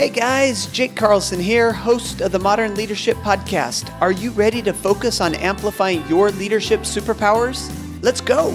Hey guys, Jake Carlson here, host of the Modern Leadership Podcast. Are you ready to focus on amplifying your leadership superpowers? Let's go!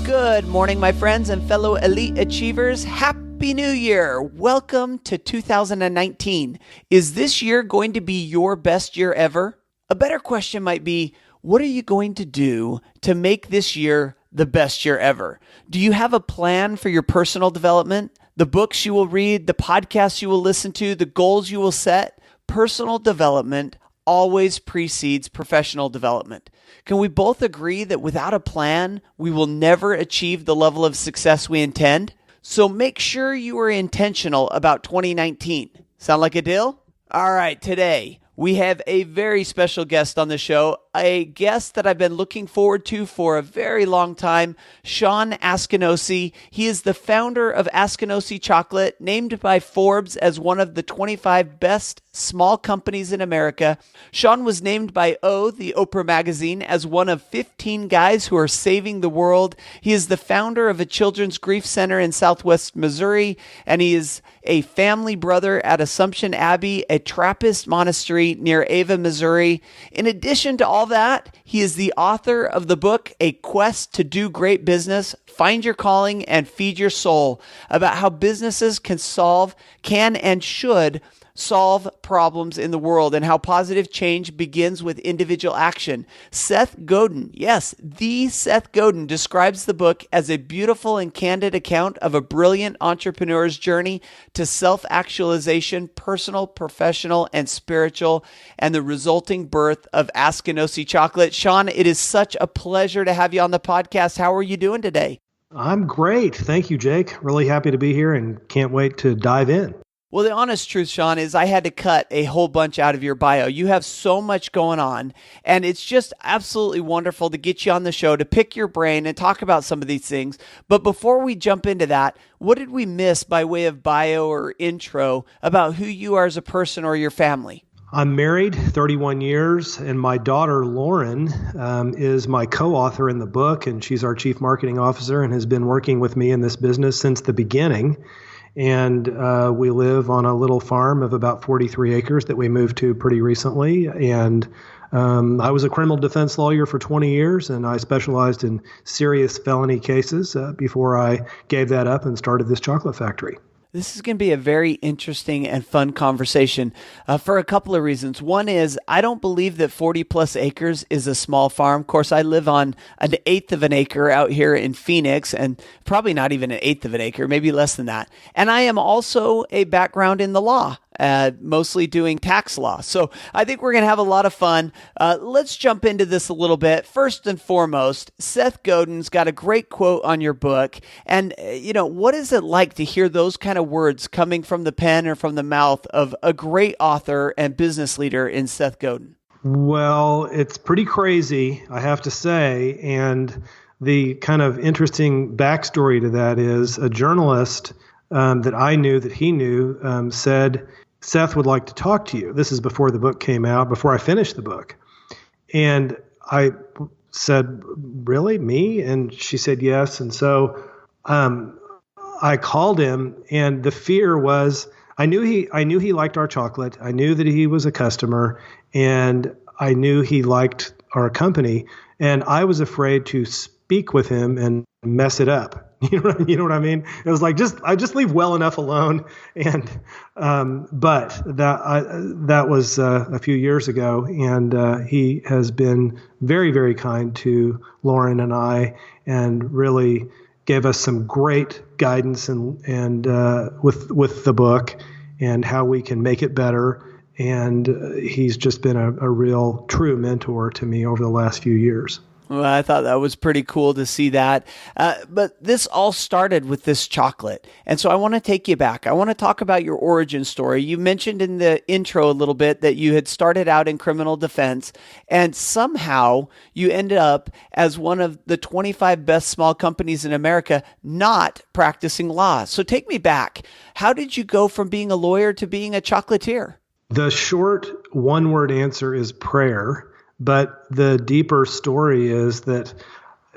Good morning, my friends and fellow elite achievers. Happy New Year! Welcome to 2019. Is this year going to be your best year ever? A better question might be, what are you going to do to make this year the best year ever? Do you have a plan for your personal development? The books you will read, the podcasts you will listen to, the goals you will set? Personal development always precedes professional development. Can we both agree that without a plan, we will never achieve the level of success we intend? So make sure you are intentional about 2019. Sound like a deal? All right, today we have a very special guest on the show, a guest that I've been looking forward to for a very long time, Shawn Askinosie. He is the founder of Askinosie Chocolate, named by Forbes as one of the 25 best small companies in America. Shawn was named by the Oprah Magazine, as one of 15 guys who are saving the world. He is the founder of a children's grief center in Southwest Missouri, and he is a family brother at Assumption Abbey, a Trappist monastery near Ava, Missouri. In addition to all that, he is the author of the book, A Quest to Do Great Business, Find Your Calling and Feed Your Soul, about how businesses can and should solve problems in the world and how positive change begins with individual action. Seth Godin, yes, the Seth Godin, describes the book as a beautiful and candid account of a brilliant entrepreneur's journey to self-actualization, personal, professional, and spiritual, and the resulting birth of Askinosie Chocolate. Shawn, it is such a pleasure to have you on the podcast. How are you doing today? I'm great. Thank you, Jake. Really happy to be here and can't wait to dive in. Well, the honest truth, Shawn, is I had to cut a whole bunch out of your bio. You have so much going on, and it's just absolutely wonderful to get you on the show to pick your brain and talk about some of these things. But before we jump into that, what did we miss by way of bio or intro about who you are as a person or your family? I'm married 31 years, and my daughter, Lauren, is my co-author in the book, and she's our chief marketing officer and has been working with me in this business since the beginning. And we live on a little farm of about 43 acres that we moved to pretty recently. And I was a criminal defense lawyer for 20 years, and I specialized in serious felony cases before I gave that up and started this chocolate factory. This is going to be a very interesting and fun conversation for a couple of reasons. One is I don't believe that 40 plus acres is a small farm. Of course, I live on an eighth of an acre out here in Phoenix, and probably not even an eighth of an acre, maybe less than that. And I am also a background in the law. Mostly doing tax law. So I think we're going to have a lot of fun. Let's jump into this a little bit. First and foremost, Seth Godin's got a great quote on your book. And, what is it like to hear those kind of words coming from the pen or from the mouth of a great author and business leader in Seth Godin? Well, it's pretty crazy, I have to say. And the kind of interesting backstory to that is a journalist that I knew, that he knew, said, Seth would like to talk to you. This is before the book came out, before I finished the book. And I said, really, me? And she said, yes. And so I called him, and the fear was, I knew he liked our chocolate. I knew that he was a customer, and I knew he liked our company. And I was afraid to speak with him and mess it up. You know what I mean? It was like, I just leave well enough alone. And, but that was a few years ago. And, he has been very, very kind to Lauren and I, and really gave us some great guidance and with the book and how we can make it better. And he's just been a real true mentor to me over the last few years. Well, I thought that was pretty cool to see that. But this all started with this chocolate. And so I want to take you back. I want to talk about your origin story. You mentioned in the intro a little bit that you had started out in criminal defense, and somehow you ended up as one of the 25 best small companies in America not practicing law. So take me back. How did you go from being a lawyer to being a chocolatier? The short one-word answer is prayer. But the deeper story is that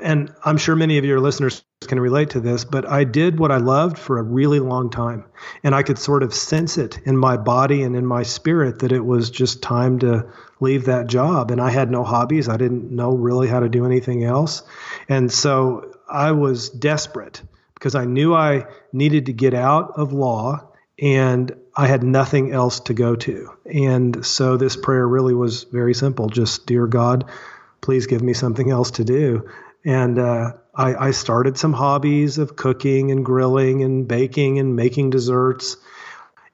and I'm sure many of your listeners can relate to this, but I did what I loved for a really long time. And I could sort of sense it in my body and in my spirit that it was just time to leave that job. And I had no hobbies. I didn't know really how to do anything else. And so I was desperate because I knew I needed to get out of law and I had nothing else to go to. And so this prayer really was very simple. Just, dear God, please give me something else to do. And I started some hobbies of cooking and grilling and baking and making desserts.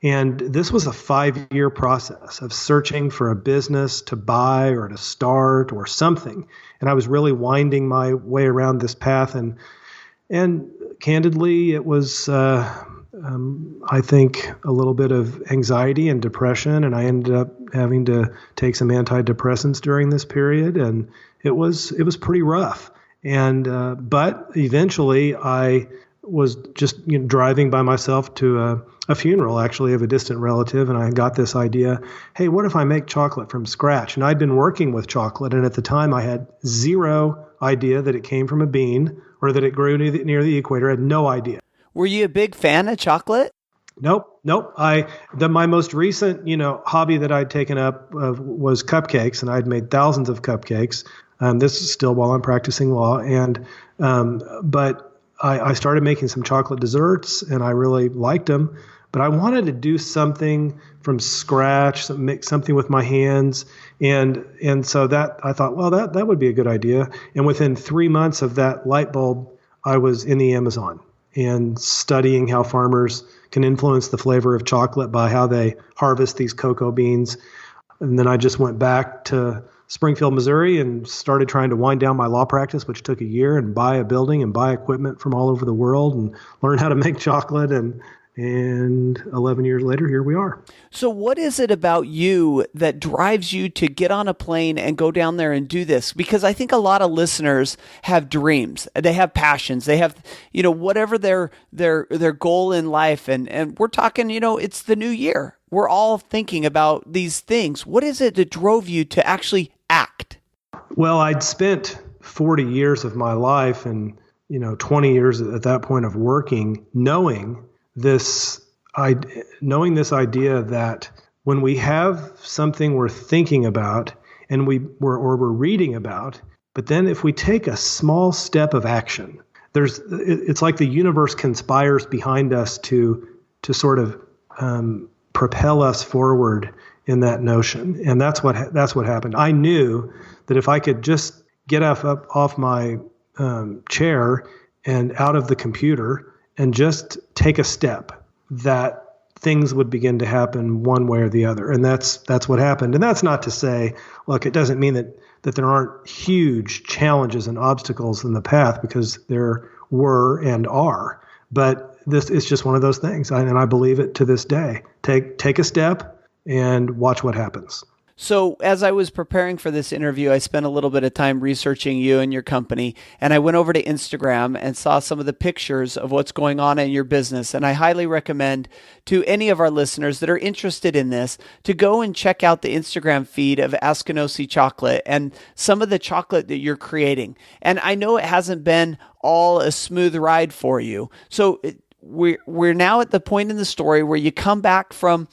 And this was a 5-year process of searching for a business to buy or to start or something. And I was really winding my way around this path. And candidly, it was, I think, a little bit of anxiety and depression. And I ended up having to take some antidepressants during this period. And it was pretty rough. And but eventually I was just driving by myself to a funeral, actually, of a distant relative, and I got this idea, hey, what if I make chocolate from scratch? And I'd been working with chocolate, and at the time I had zero idea that it came from a bean or that it grew near the equator. I had no idea. Were you a big fan of chocolate? Nope. My most recent, hobby that I'd taken up was cupcakes, and I'd made thousands of cupcakes. This is still while I'm practicing law, but I started making some chocolate desserts, and I really liked them. But I wanted to do something from scratch, make something with my hands, and so that I thought, well, that would be a good idea. And within 3 months of that light bulb, I was in the Amazon and studying how farmers can influence the flavor of chocolate by how they harvest these cocoa beans. And then I just went back to Springfield, Missouri, and started trying to wind down my law practice, which took a year, and buy a building and buy equipment from all over the world and learn how to make chocolate. And 11 years later, here we are. So what is it about you that drives you to get on a plane and go down there and do this? Because I think a lot of listeners have dreams, they have passions, they have, whatever their goal in life. And we're talking, it's the new year. We're all thinking about these things. What is it that drove you to actually act? Well, I'd spent 40 years of my life and, 20 years at that point of working, knowing this idea that when we have something we're thinking about and we're reading about, but then if we take a small step of action, it's like the universe conspires behind us to sort of propel us forward in that notion. And that's what happened. I knew that if I could just get off my chair and out of the computer and just take a step, that things would begin to happen one way or the other. And that's what happened. And that's not to say, look, it doesn't mean that there aren't huge challenges and obstacles in the path, because there were and are. But this is just one of those things. And I believe it to this day. Take a step and watch what happens. So as I was preparing for this interview, I spent a little bit of time researching you and your company, and I went over to Instagram and saw some of the pictures of what's going on in your business. And I highly recommend to any of our listeners that are interested in this to go and check out the Instagram feed of Askinosie Chocolate and some of the chocolate that you're creating. And I know it hasn't been all a smooth ride for you. So we're now at the point in the story where you come back from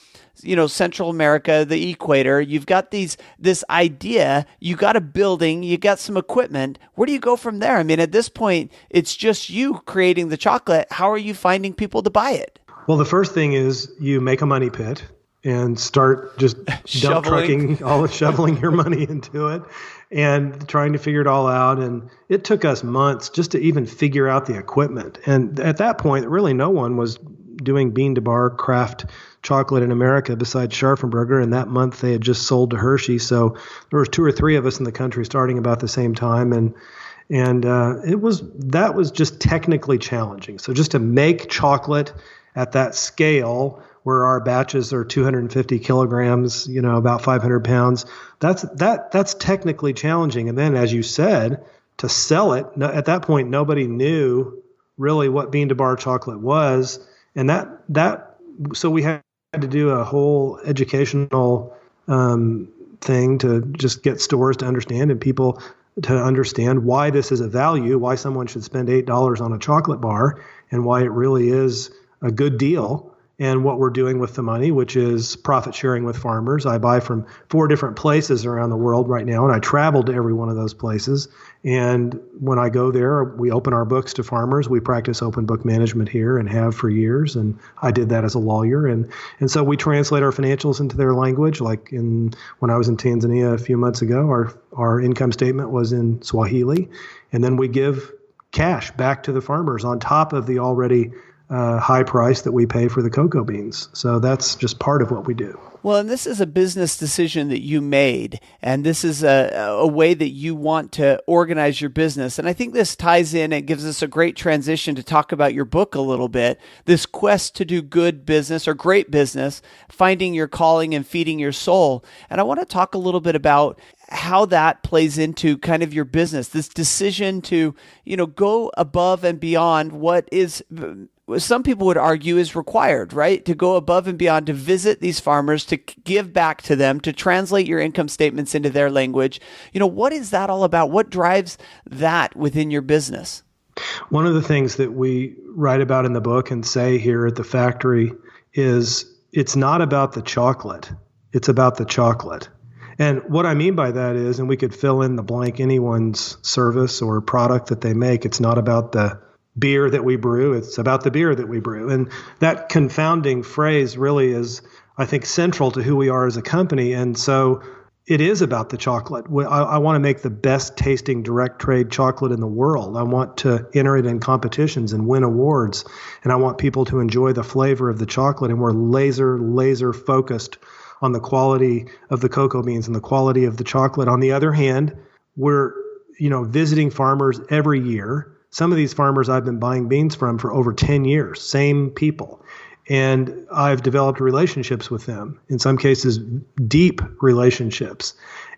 Central America, the equator. You've got this idea, you got a building, you got some equipment. Where do you go from there? I mean, at this point, it's just you creating the chocolate. How are you finding people to buy it? Well, the first thing is you make a money pit and start just shoveling your money into it and trying to figure it all out. And it took us months just to even figure out the equipment. And at that point, really no one was doing bean-to-bar craft chocolate in America besides Scharfenberger, and that month they had just sold to Hershey. So there was 2 or 3 of us in the country starting about the same time, and that was just technically challenging. So just to make chocolate at that scale, where our batches are 250 kilograms, about 500 pounds, that's technically challenging. And then, as you said, to sell it, at that point nobody knew really what bean-to-bar chocolate was, and so we had to do a whole educational thing to just get stores to understand, and people to understand why this is a value, why someone should spend $8 on a chocolate bar, and why it really is a good deal, and what we're doing with the money, which is profit sharing with farmers. I buy from 4 different places around the world right now, and I travel to every one of those places. And when I go there, we open our books to farmers. We practice open book management here and have for years. And I did that as a lawyer. And so we translate our financials into their language. Like when I was in Tanzania a few months ago, our income statement was in Swahili. And then we give cash back to the farmers on top of the already high price that we pay for the cocoa beans. So that's just part of what we do. Well, and this is a business decision that you made, and this is a way that you want to organize your business. And I think this ties in and gives us a great transition to talk about your book a little bit, this quest to do good business or great business, finding your calling and feeding your soul. And I want to talk a little bit about how that plays into kind of your business, this decision to, go above and beyond what is, some people would argue, is required, right? To go above and beyond, to visit these farmers, to give back to them, to translate your income statements into their language. What is that all about? What drives that within your business? One of the things that we write about in the book and say here at the factory is it's not about the chocolate. It's about the chocolate. And what I mean by that is, and we could fill in the blank, anyone's service or product that they make, it's not about the beer that we brew, it's about the beer that we brew. And that confounding phrase really is, I think, central to who we are as a company. And so it is about the chocolate. I want to make the best tasting direct trade chocolate in the world. I want to enter it in competitions and win awards. And I want people to enjoy the flavor of the chocolate. And we're laser focused on the quality of the cocoa beans and the quality of the chocolate. On the other hand, we're, visiting farmers every year. Some of these farmers I've been buying beans from for over 10 years, same people. And I've developed relationships with them, in some cases, deep relationships.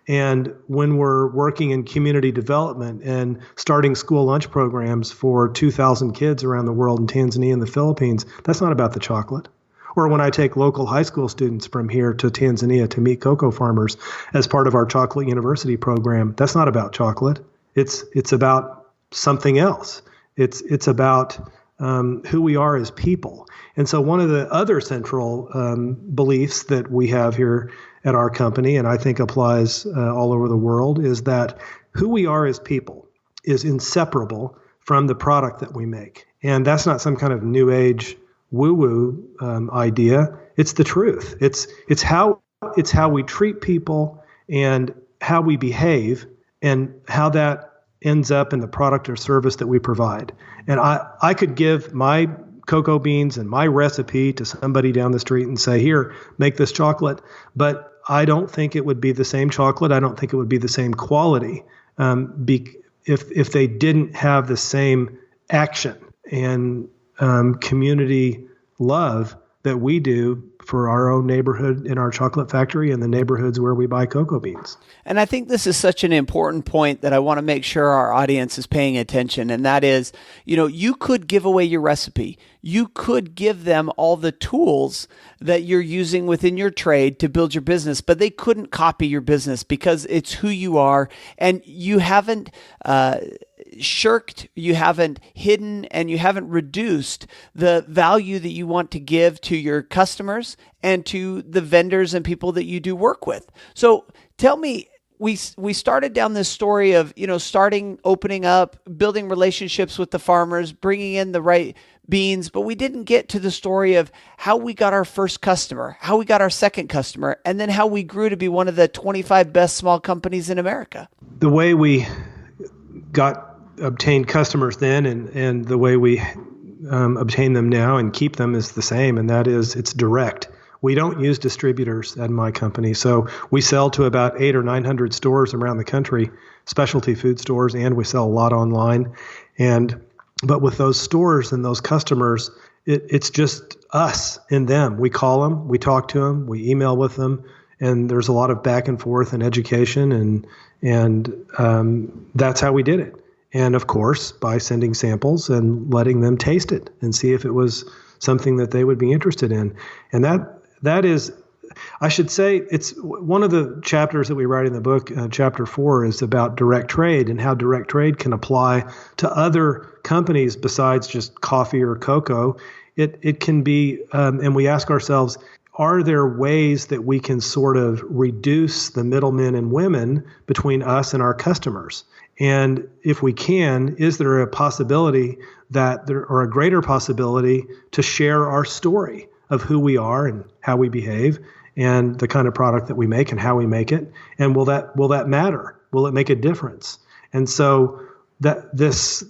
And when we're working in community development and starting school lunch programs for 2,000 kids around the world in Tanzania and the Philippines, that's not about the chocolate. Or when I take local high school students from here to Tanzania to meet cocoa farmers as part of our Chocolate University program, that's not about chocolate. It's about something else. It's about who we are as people. And so one of the other central beliefs that we have here at our company, and I think applies all over the world, is that who we are as people is inseparable from the product that we make. And that's not some kind of new age woo-woo idea. It's the truth. It's how we treat people and how we behave and how that ends up in the product or service that we provide. And I could give my cocoa beans and my recipe to somebody down the street and say, here, make this chocolate. But I don't think it would be the same chocolate. I don't think it would be the same quality if they didn't have the same action and community love that we do for our own neighborhood in our chocolate factory and the neighborhoods where we buy cocoa beans. And I think this is such an important point that I want to make sure our audience is paying attention. And that is, you could give away your recipe. You could give them all the tools that you're using within your trade to build your business, but they couldn't copy your business because it's who you are. And you haven't shirked, you haven't hidden, and you haven't reduced the value that you want to give to your customers and to the vendors and people that you do work with. So tell me, we started down this story of, starting, opening up, building relationships with the farmers, bringing in the right beans, but we didn't get to the story of how we got our first customer, how we got our second customer, and then how we grew to be one of the 25 best small companies in America. The way we obtained customers then and the way we obtain them now and keep them is the same, and that is it's direct. We don't use distributors at my company, so we sell to about 800 or 900 stores around the country, specialty food stores, and we sell a lot online. But with those stores and those customers, it's just us and them. We call them, we talk to them, we email with them, and there's a lot of back and forth and education, and that's how we did it. And of course, by sending samples and letting them taste it and see if it was something that they would be interested in. And that is, I should say it's one of the chapters that we write in the book. Chapter 4 is about direct trade and how direct trade can apply to other companies besides just coffee or cocoa. It can be, and we ask ourselves, are there ways that we can sort of reduce the middlemen and women between us and our customers? And if we can, is there a possibility or a greater possibility to share our story of who we are and how we behave and the kind of product that we make and how we make it? And will that matter? Will it make a difference? And so that this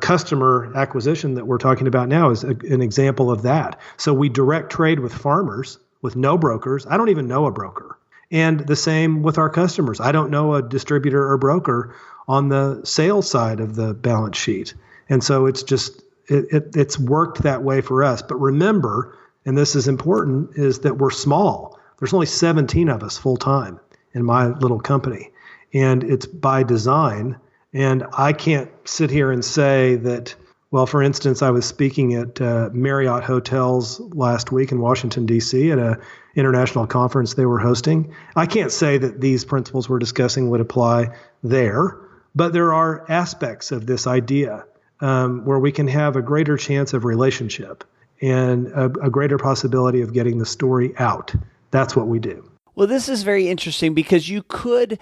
customer acquisition that we're talking about now is an example of that. So we direct trade with farmers with no brokers. I don't even know a broker. And the same with our customers. I don't know a distributor or broker on the sales side of the balance sheet. And so it's just, it's worked that way for us. But remember, and this is important, is that we're small. There's only 17 of us full time in my little company. And it's by design. And I can't sit here and say that, well, for instance, I was speaking at Marriott Hotels last week in Washington, D.C. at an international conference they were hosting. I can't say that these principles we're discussing would apply there, but there are aspects of this idea where we can have a greater chance of relationship and a greater possibility of getting the story out. That's what we do. Well, this is very interesting because you could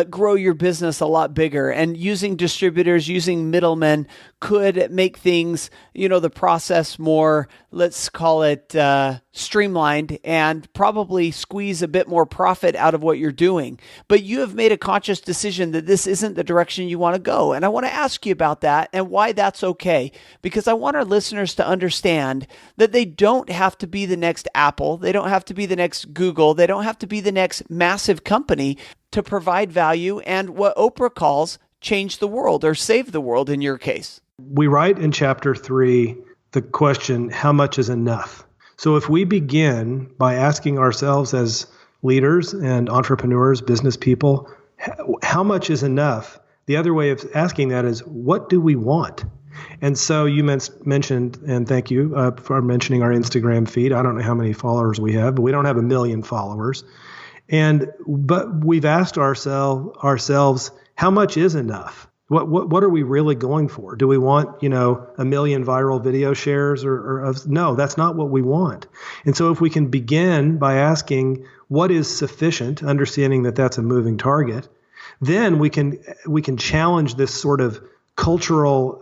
grow your business a lot bigger, and using distributors, using middlemen could make things, the process more, let's call it streamlined, and probably squeeze a bit more profit out of what you're doing. But you have made a conscious decision that this isn't the direction you want to go. And I want to ask you about that and why that's okay, because I want our listeners to understand that they don't have to be the next Apple. They don't have to be the next Google. They don't have to be the next massive company to provide value and what Oprah calls change the world or save the world in your case. We write in chapter 3 the question, how much is enough? So if we begin by asking ourselves as leaders and entrepreneurs, business people, how much is enough? The other way of asking that is, what do we want? And so you mentioned, and thank you for mentioning our Instagram feed. I don't know how many followers we have, but we don't have 1 million followers. But we've asked ourselves, how much is enough? What are we really going for? Do we want, 1 million viral video shares no, that's not what we want. And so if we can begin by asking what is sufficient, understanding that that's a moving target, then we can challenge this sort of cultural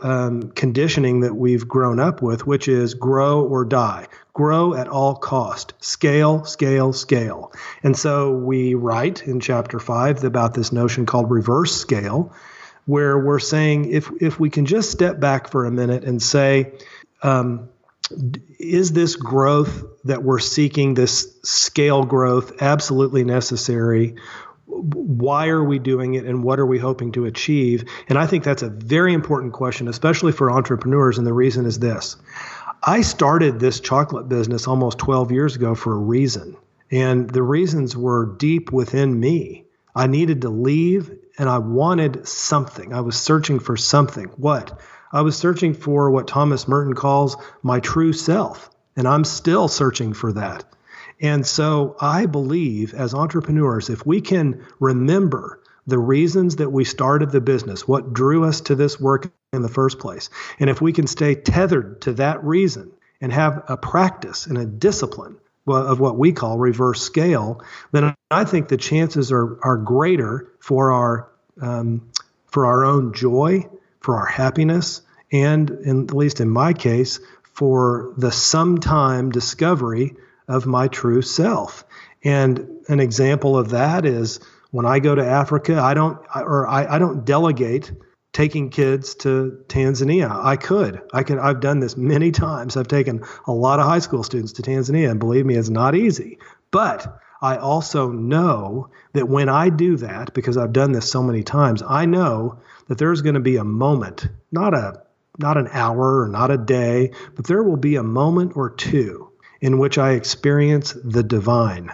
conditioning that we've grown up with, which is grow or die. Grow at all cost. Scale, scale, scale. And so we write in chapter 5 about this notion called reverse scale, where we're saying if we can just step back for a minute and say, is this growth that we're seeking, this scale growth, absolutely necessary? Why are we doing it, and what are we hoping to achieve? And I think that's a very important question, especially for entrepreneurs, and the reason is this. I started this chocolate business almost 12 years ago for a reason, and the reasons were deep within me. I needed to leave, and I wanted something. I was searching for something. What? I was searching for what Thomas Merton calls my true self, and I'm still searching for that. And so I believe as entrepreneurs, if we can remember the reasons that we started the business, what drew us to this work in the first place, and if we can stay tethered to that reason and have a practice and a discipline of what we call reverse scale, then I think the chances are greater for our own joy, for our happiness, and at least in my case, for the sometime discovery of my true self. And an example of that is when I go to Africa, I don't delegate taking kids to Tanzania. I've done this many times. I've taken a lot of high school students to Tanzania, and believe me, it's not easy. But I also know that when I do that, because I've done this so many times, I know that there's going to be a moment, not an hour or not a day, but there will be a moment or two in which I experience the divine.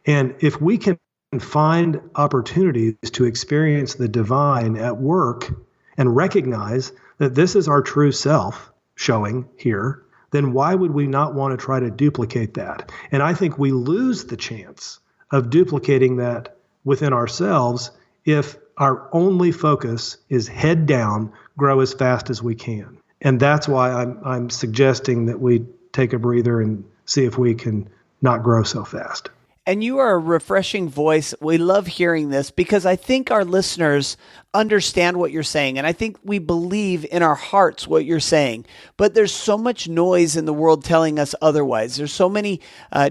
And if we can find opportunities to experience the divine at work and recognize that this is our true self showing here, then why would we not want to try to duplicate that? And I think we lose the chance of duplicating that within ourselves if our only focus is head down, grow as fast as we can. And that's why I'm suggesting that we take a breather and see if we can not grow so fast. And you are a refreshing voice. We love hearing this because I think our listeners understand what you're saying. And I think we believe in our hearts what you're saying. But there's so much noise in the world telling us otherwise. There's so many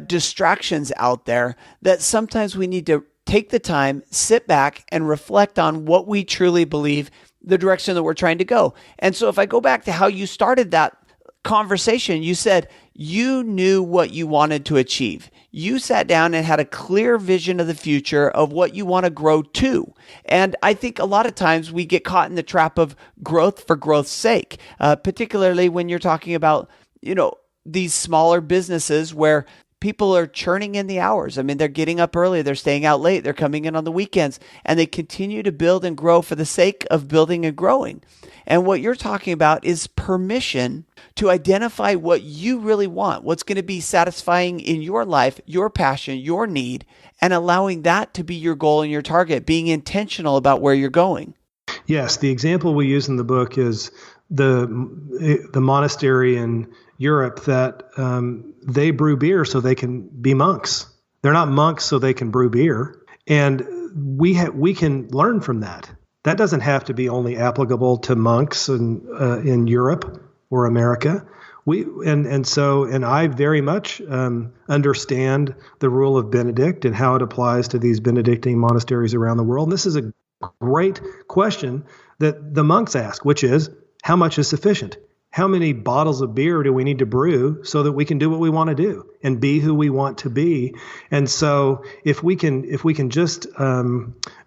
distractions out there that sometimes we need to take the time, sit back, and reflect on what we truly believe, the direction that we're trying to go. And so if I go back to how you started that conversation, you said you knew what you wanted to achieve. You sat down and had a clear vision of the future of what you want to grow to. And I think a lot of times we get caught in the trap of growth for growth's sake, particularly when you're talking about, these smaller businesses where people are churning in the hours. I mean, they're getting up early, they're staying out late, they're coming in on the weekends, and they continue to build and grow for the sake of building and growing. And what you're talking about is permission to identify what you really want, what's going to be satisfying in your life, your passion, your need, and allowing that to be your goal and your target, being intentional about where you're going. Yes, the example we use in the book is the monastery in Europe that they brew beer so they can be monks. They're not monks so they can brew beer. And we can learn from that. That doesn't have to be only applicable to monks in Europe or America. And I very much understand the rule of Benedict and how it applies to these Benedictine monasteries around the world. And this is a great question that the monks ask, which is, how much is sufficient? How many bottles of beer do we need to brew so that we can do what we want to do and be who we want to be? And so if we can just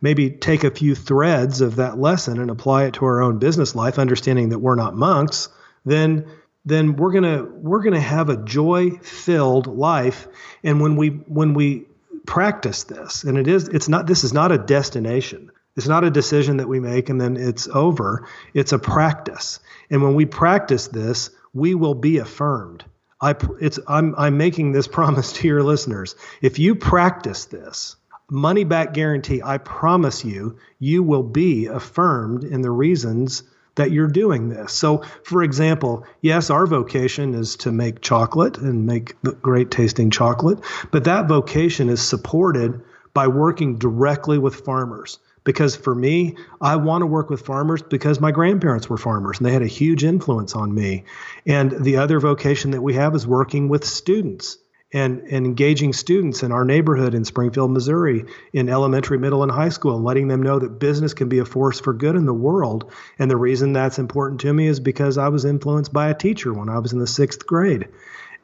maybe take a few threads of that lesson and apply it to our own business life, understanding that we're not monks, then we're gonna have a joy-filled life. And when we practice this, and this is not a destination. It's not a decision that we make and then it's over. It's a practice. And when we practice this, we will be affirmed. I'm making this promise to your listeners. If you practice this, money back guarantee, I promise you, you will be affirmed in the reasons that you're doing this. So, for example, yes, our vocation is to make chocolate and make great tasting chocolate, but that vocation is supported by working directly with farmers. Because for me, I want to work with farmers because my grandparents were farmers and they had a huge influence on me. And the other vocation that we have is working with students and engaging students in our neighborhood in Springfield, Missouri, in elementary, middle, and high school, and letting them know that business can be a force for good in the world. And the reason that's important to me is because I was influenced by a teacher when I was in the 6th grade.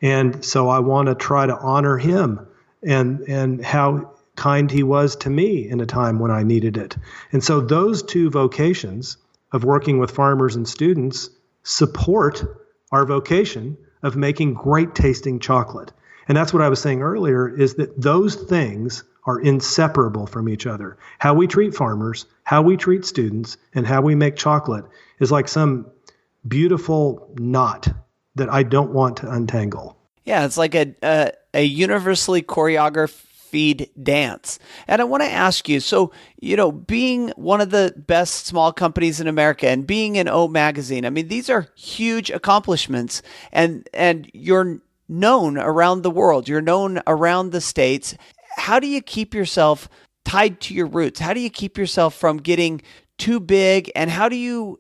And so I want to try to honor him and how kind he was to me in a time when I needed it. And so those two vocations of working with farmers and students support our vocation of making great tasting chocolate. And that's what I was saying earlier, is that those things are inseparable from each other. How we treat farmers, how we treat students, and how we make chocolate is like some beautiful knot that I don't want to untangle. Yeah, it's like a universally choreographed dance. And I want to ask you, so, being one of the best small companies in America and being in Oprah Magazine, I mean, these are huge accomplishments, and you're known around the world. You're known around the States. How do you keep yourself tied to your roots? How do you keep yourself from getting too big? And how do you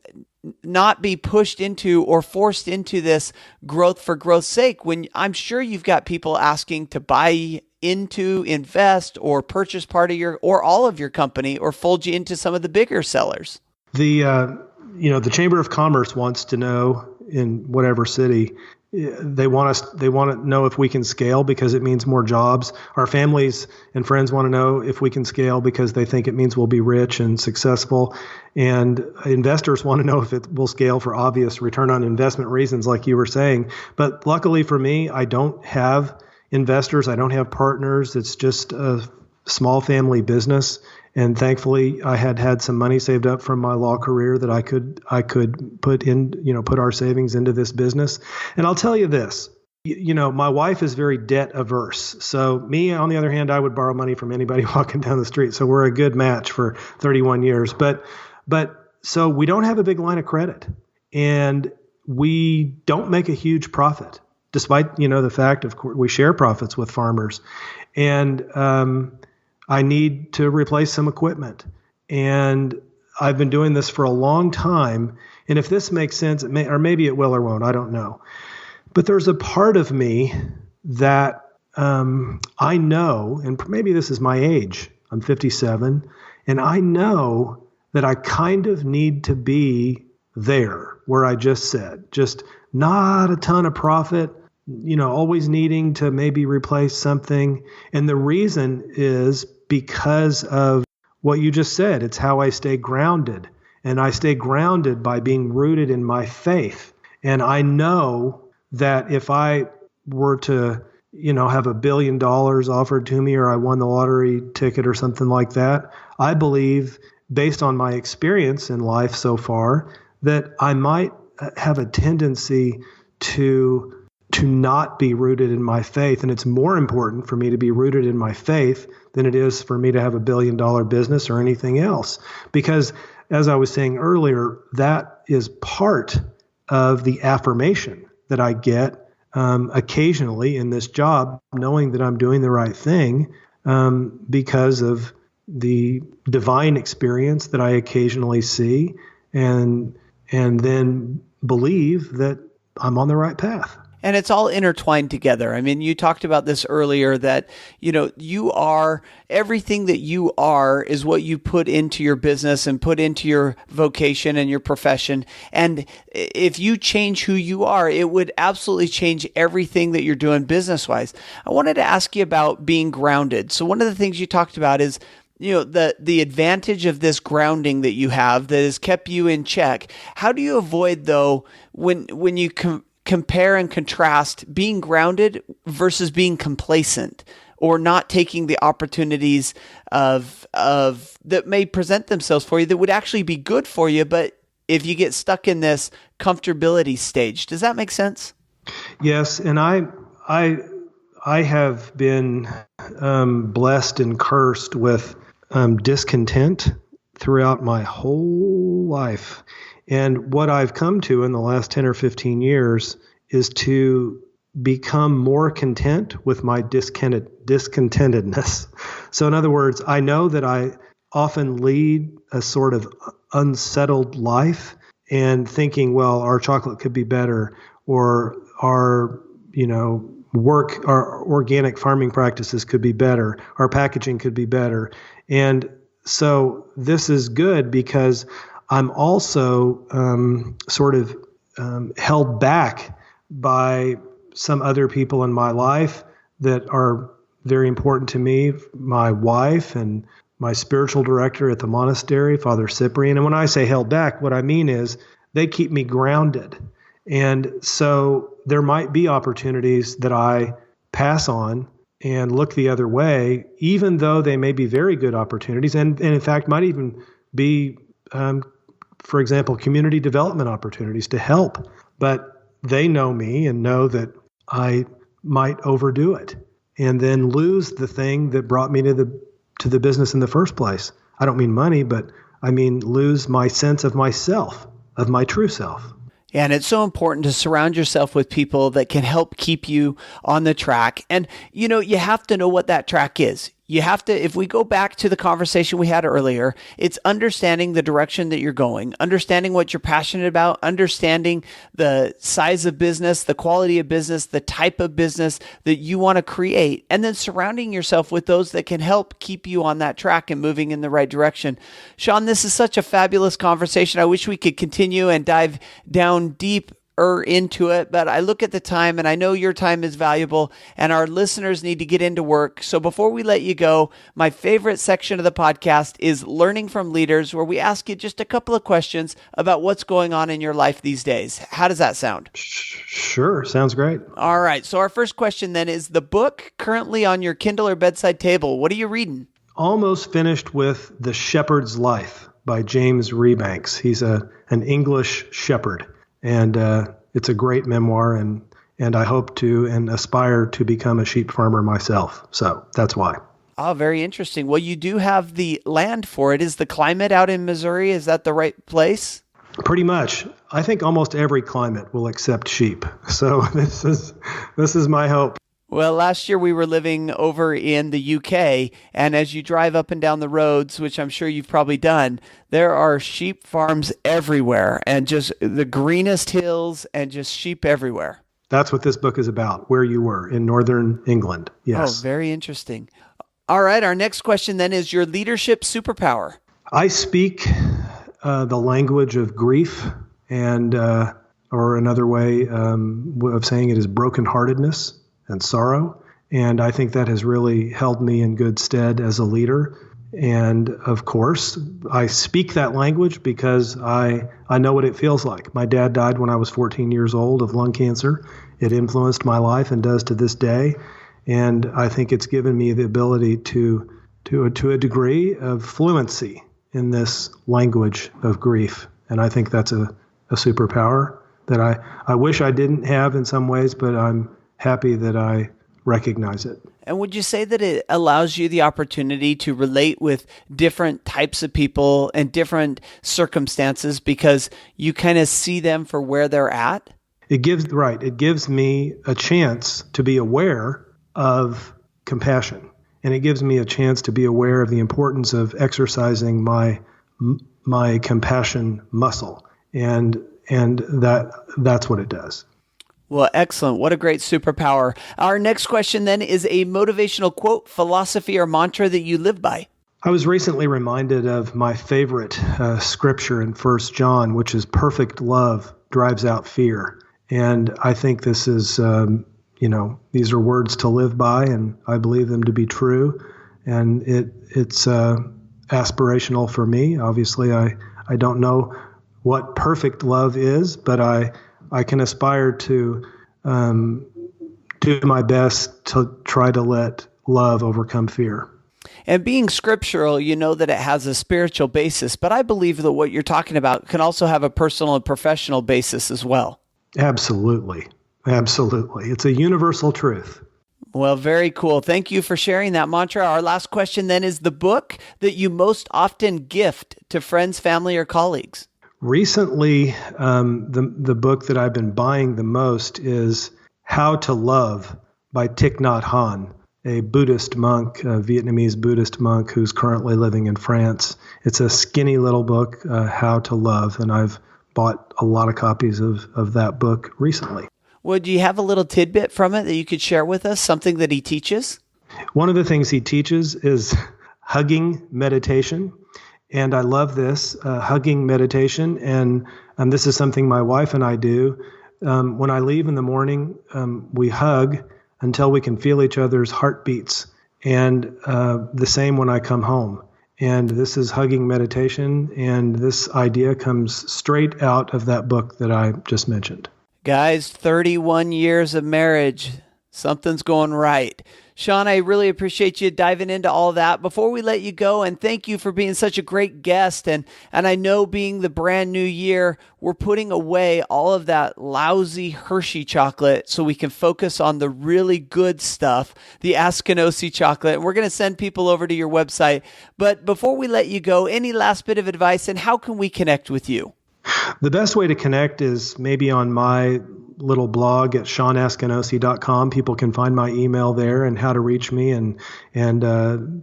not be pushed into or forced into this growth for growth's sake when I'm sure you've got people asking to buy into, invest, or purchase part of your or all of your company, or fold you into some of the bigger sellers? The Chamber of Commerce wants to know, in whatever city, they want to know if we can scale because it means more jobs. Our families and friends want to know if we can scale because they think it means we'll be rich and successful. And investors want to know if it will scale for obvious return on investment reasons, like you were saying. But luckily for me, I don't have investors. I don't have partners. It's just a small family business. And thankfully, I had some money saved up from my law career that I could put our savings into this business. And I'll tell you this, My wife is very debt averse. So me, on the other hand, I would borrow money from anybody walking down the street. So we're a good match for 31 years. But so we don't have a big line of credit, and we don't make a huge profit, despite, the fact, of course, we share profits with farmers. And I need to replace some equipment. And I've been doing this for a long time. And if this makes sense, it may, or maybe it will or won't, I don't know. But there's a part of me that I know, and maybe this is my age, I'm 57, and I know that I kind of need to be there where I just said, just not a ton of profit, always needing to maybe replace something. And the reason is because of what you just said. It's how I stay grounded. And I stay grounded by being rooted in my faith. And I know that if I were to, have $1 billion offered to me, or I won the lottery ticket or something like that, I believe, based on my experience in life so far, that I might have a tendency to not be rooted in my faith. And it's more important for me to be rooted in my faith than it is for me to have $1 billion business or anything else. Because as I was saying earlier, that is part of the affirmation that I get occasionally in this job, knowing that I'm doing the right thing because of the divine experience that I occasionally see, and then believe that I'm on the right path. And it's all intertwined together. I mean, you talked about this earlier that, you are, everything that you are is what you put into your business and put into your vocation and your profession. And if you change who you are, it would absolutely change everything that you're doing business-wise. I wanted to ask you about being grounded. So one of the things you talked about is, the advantage of this grounding that you have that has kept you in check. How do you avoid, though, when you compare and contrast being grounded versus being complacent, or not taking the opportunities of that may present themselves for you that would actually be good for you, but if you get stuck in this comfortability stage? Does that make sense? Yes, and I have been blessed and cursed with discontent throughout my whole life. And what I've come to in the last 10 or 15 years is to become more content with my discontentedness. So in other words, I know that I often lead a sort of unsettled life and thinking, well, our chocolate could be better, or our, our organic farming practices could be better, our packaging could be better. And so this is good because I'm also sort of held back by some other people in my life that are very important to me, my wife and my spiritual director at the monastery, Father Cyprian. And when I say held back, what I mean is they keep me grounded. And so there might be opportunities that I pass on and look the other way, even though they may be very good opportunities, and in fact might even be for example, community development opportunities to help. But they know me and know that I might overdo it and then lose the thing that brought me to the business in the first place. I don't mean money, but I mean lose my sense of myself, of my true self. And it's so important to surround yourself with people that can help keep you on the track. And, you have to know what that track is. You have to, if we go back to the conversation we had earlier, it's understanding the direction that you're going, understanding what you're passionate about, understanding the size of business, the quality of business, the type of business that you want to create, and then surrounding yourself with those that can help keep you on that track and moving in the right direction. Shawn, this is such a fabulous conversation. I wish we could continue and dive down deep into it, but I look at the time and I know your time is valuable and our listeners need to get into work. So before we let you go, my favorite section of the podcast is Learning from Leaders, where we ask you just a couple of questions about what's going on in your life these days. How does that sound? Sure. Sounds great. All right. So our first question then is the book currently on your Kindle or bedside table. What are you reading? Almost finished with The Shepherd's Life by James Rebanks. He's an English shepherd. And it's a great memoir, and and I hope to and aspire to become a sheep farmer myself. So that's why. Oh, very interesting. Well, you do have the land for it. Is the climate out in Missouri, is that the right place? Pretty much. I think almost every climate will accept sheep. So this is my hope. Well, last year we were living over in the UK, and as you drive up and down the roads, which I'm sure you've probably done, there are sheep farms everywhere and just the greenest hills and just sheep everywhere. That's what this book is about, where you were in northern England. Yes. Oh, very interesting. All right, our next question then is your leadership superpower. I speak the language of grief, and or another way of saying it is brokenheartedness and sorrow. And I think that has really held me in good stead as a leader. And of course, I speak that language because I know what it feels like. My dad died when I was 14 years old of lung cancer. It influenced my life and does to this day. And I think it's given me the ability to a degree of fluency in this language of grief. And I think that's a superpower that I wish I didn't have in some ways, but I'm happy that I recognize it. And would you say that it allows you the opportunity to relate with different types of people and different circumstances because you kind of see them for where they're at? It gives me a chance to be aware of compassion, and it gives me a chance to be aware of the importance of exercising my compassion muscle, and that's what it does. Well, excellent. What a great superpower. Our next question then is a motivational quote, philosophy, or mantra that you live by. I was recently reminded of my favorite scripture in 1 John, which is perfect love drives out fear. And I think this is, these are words to live by, and I believe them to be true. And it's aspirational for me. Obviously, I don't know what perfect love is, but I can aspire to do my best to try to let love overcome fear. And being scriptural, you know that it has a spiritual basis, but I believe that what you're talking about can also have a personal and professional basis as well. Absolutely. It's a universal truth. Well, very cool. Thank you for sharing that mantra. Our last question then is the book that you most often gift to friends, family, or colleagues. Recently, the book that I've been buying the most is How to Love by Thich Nhat Hanh, a Buddhist monk, a Vietnamese Buddhist monk who's currently living in France. It's a skinny little book, How to Love, and I've bought a lot of copies of that book recently. Well, do you have a little tidbit from it that you could share with us, something that he teaches? One of the things he teaches is hugging meditation. And I love this, hugging meditation. And this is something my wife and I do. When I leave in the morning, we hug until we can feel each other's heartbeats. And the same when I come home. And this is hugging meditation. And this idea comes straight out of that book that I just mentioned. Guys, 31 years of marriage. Something's going right. Shawn, I really appreciate you diving into all that. Before we let you go, and thank you for being such a great guest, and I know being the brand new year, we're putting away all of that lousy Hershey chocolate so we can focus on the really good stuff, the Askinosie chocolate. And we're going to send people over to your website. But before we let you go, any last bit of advice, and how can we connect with you? The best way to connect is maybe on my little blog at ShawnAskinosie.com. People can find my email there and how to reach me and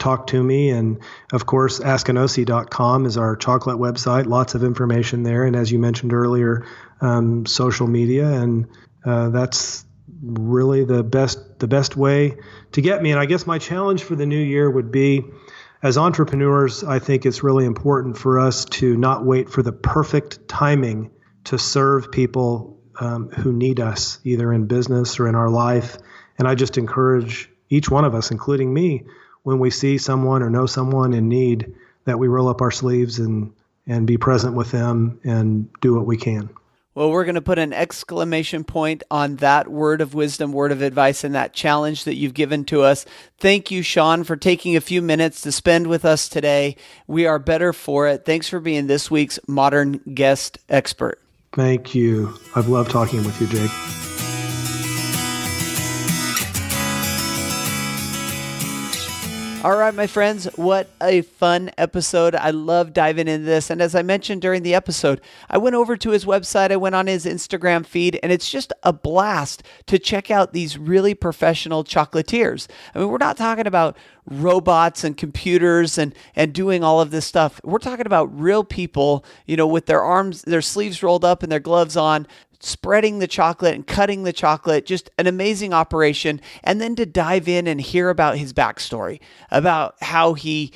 talk to me. And of course, Askinosie.com is our chocolate website. Lots of information there. And as you mentioned earlier, social media. And that's really the best way to get me. And I guess my challenge for the new year would be, as entrepreneurs, I think it's really important for us to not wait for the perfect timing to serve people who need us, either in business or in our life. And I just encourage each one of us, including me, when we see someone or know someone in need, that we roll up our sleeves and be present with them and do what we can. Well, we're going to put an exclamation point on that word of wisdom, word of advice, and that challenge that you've given to us. Thank you, Shawn, for taking a few minutes to spend with us today. We are better for it. Thanks for being this week's Modern Guest Expert. Thank you. I've loved talking with you, Jake. All right, my friends, what a fun episode. I love diving into this. And as I mentioned during the episode, I went over to his website, I went on his Instagram feed, and it's just a blast to check out these really professional chocolatiers. I mean, we're not talking about robots and computers and doing all of this stuff. We're talking about real people, with their arms, their sleeves rolled up and their gloves on, spreading the chocolate and cutting the chocolate, just an amazing operation. And then to dive in and hear about his backstory, about how he,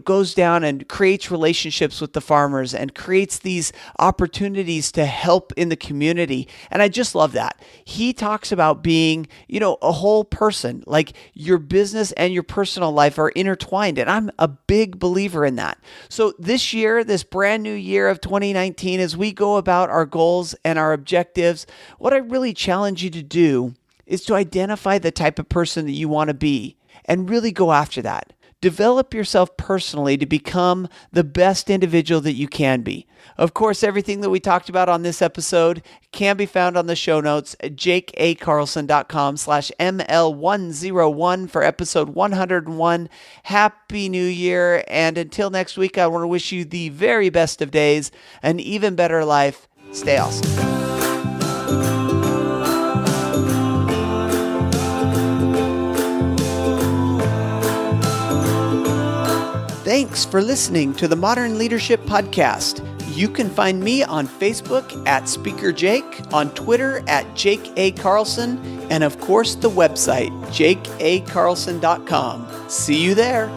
goes down and creates relationships with the farmers and creates these opportunities to help in the community. And I just love that. He talks about being, a whole person, like your business and your personal life are intertwined. And I'm a big believer in that. So this year, this brand new year of 2019, as we go about our goals and our objectives, what I really challenge you to do is to identify the type of person that you want to be and really go after that. Develop yourself personally to become the best individual that you can be. Of course, everything that we talked about on this episode can be found on the show notes at jakeacarlson.com/ML101 for episode 101. Happy New Year. And until next week, I want to wish you the very best of days, an even better life. Stay awesome. Thanks for listening to the Modern Leadership Podcast. You can find me on Facebook at Speaker Jake, on Twitter at Jake A. Carlson, and of course the website, jakeacarlson.com. See you there.